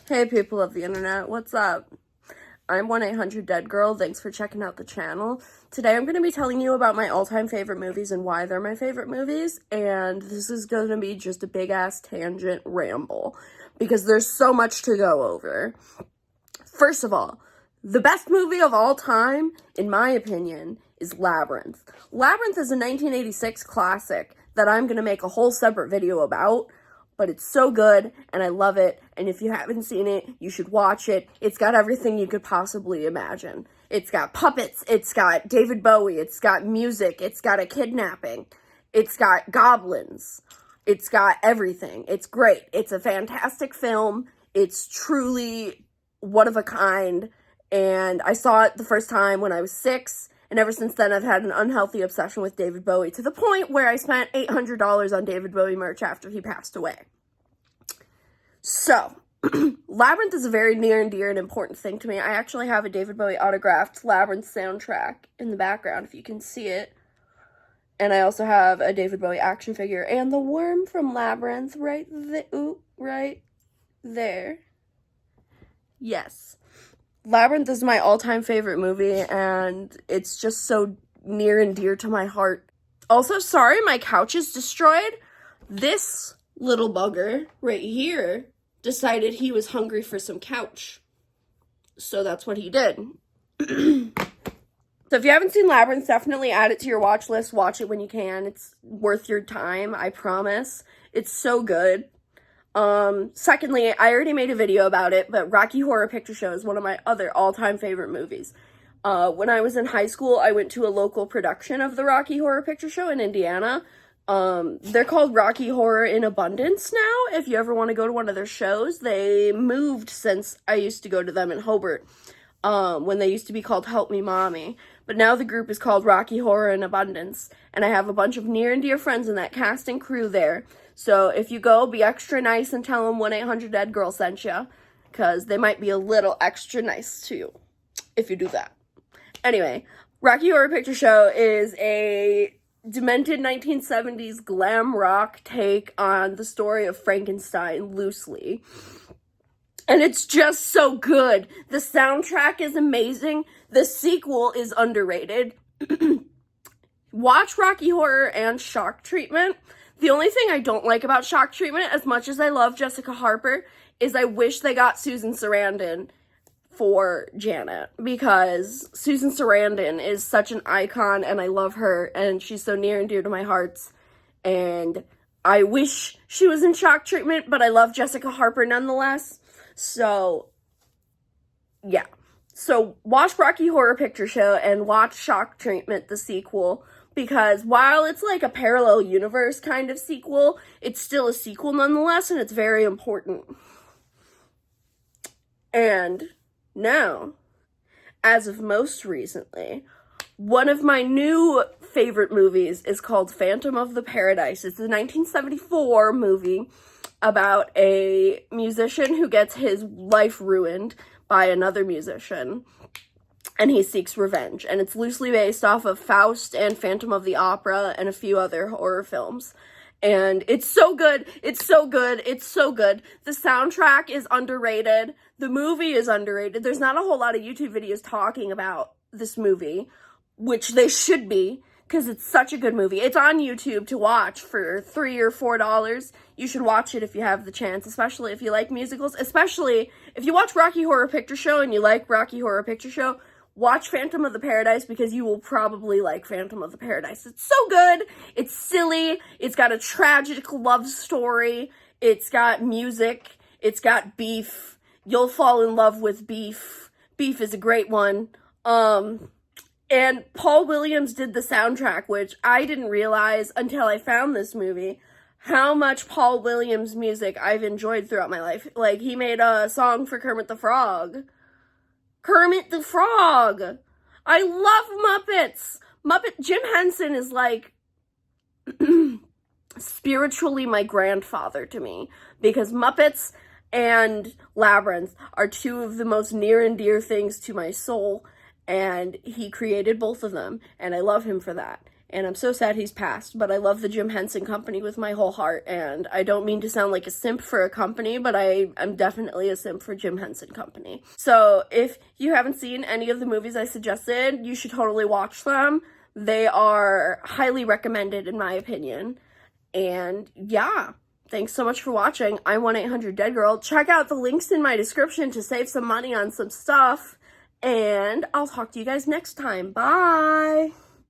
Hey people of the internet, what's up? I'm 1-800-DEAD-GIRL, thanks for checking out the channel. Today I'm going to be telling you about my all-time favorite movies and why they're my favorite movies, and this is going to be just a big-ass tangent ramble, because there's so much to go over. First of all, the best movie of all time, in my opinion, is Labyrinth. Labyrinth is a 1986 classic that I'm going to make a whole separate video about, but it's so good, and I love it, and if you haven't seen it, you should watch it. It's got everything you could possibly imagine. It's got puppets, it's got David Bowie, it's got music, it's got a kidnapping, it's got goblins, it's got everything. It's great. It's a fantastic film. It's truly one of a kind, and I saw it the first time when I was 6, and ever since then I've had an unhealthy obsession with David Bowie, to the point where I spent $800 on David Bowie merch after he passed away. So, Labyrinth is a very near and dear and important thing to me. I actually have a David Bowie autographed Labyrinth soundtrack in the background, if you can see it. And I also have a David Bowie action figure and the worm from Labyrinth right there. Yes. Labyrinth is my all-time favorite movie, and it's just so near and dear to my heart. Also, sorry, my couch is destroyed. This little bugger right here decided he was hungry for some couch. So that's what he did. So if you haven't seen Labyrinth, definitely add it to your watch list. Watch it when you can. It's worth your time, I promise. It's so good. Secondly, I already made a video about it, but Rocky Horror Picture Show is one of my other all-time favorite movies. When I was in high school, I went to a local production of the Rocky Horror Picture Show in Indiana. They're called Rocky Horror in Abundance now, if you ever want to go to one of their shows. They moved since I used to go to them in Hobart, when they used to be called Help Me Mommy. But now the group is called Rocky Horror in Abundance, and I have a bunch of near and dear friends in that cast and crew there. So if you go, be extra nice and tell them 1-800-DEAD-GIRL sent you, because they might be a little extra nice to you if you do that. Anyway, Rocky Horror Picture Show is a demented 1970s glam rock take on the story of Frankenstein, loosely. And it's just so good. The soundtrack is amazing. The sequel is underrated. Watch Rocky Horror and Shock Treatment. The only thing I don't like about Shock Treatment, as much as I love Jessica Harper, is I wish they got Susan Sarandon for Janet, because Susan Sarandon is such an icon, and I love her, and she's so near and dear to my hearts, and I wish she was in Shock Treatment, but I love Jessica Harper nonetheless. So, yeah. So, watch Rocky Horror Picture Show and watch Shock Treatment, the sequel, because while it's like a parallel universe kind of sequel, it's still a sequel nonetheless, and it's very important. And now, as of most recently, one of my new favorite movies is called Phantom of the Paradise. It's a 1974 movie about a musician who gets his life ruined by another musician, and he seeks revenge. And it's loosely based off of Faust and Phantom of the Opera and a few other horror films. And it's so good. It's so good. It's so good. The soundtrack is underrated. The movie is underrated. There's not a whole lot of YouTube videos talking about this movie, which they should be, because it's such a good movie. It's on YouTube to watch for $3 or $4. You should watch it if you have the chance, especially if you like musicals. Especially if you watch Rocky Horror Picture Show and you like Rocky Horror Picture Show, watch Phantom of the Paradise, because you will probably like Phantom of the Paradise. It's so good. It's silly. It's got a tragic love story. It's got music. It's got beef. You'll fall in love with beef. Beef is a great one. And Paul Williams did the soundtrack, which I didn't realize until I found this movie, how much Paul Williams music I've enjoyed throughout my life. Like, he made a song for Kermit the Frog. Kermit the Frog! I love Muppets! Jim Henson is like spiritually my grandfather to me, because Muppets and Labyrinth are two of the most near and dear things to my soul, and he created both of them, and I love him for that. and I'm so sad he's passed, but I love the Jim Henson Company with my whole heart, and I don't mean to sound like a simp for a company, but I'm definitely a simp for Jim Henson Company. So if you haven't seen any of the movies I suggested, you should totally watch them. They are highly recommended in my opinion. And yeah, thanks so much for watching. I'm 1-800-DEAD-GIRL. Check out the links in my description to save some money on some stuff, and I'll talk to you guys next time. Bye!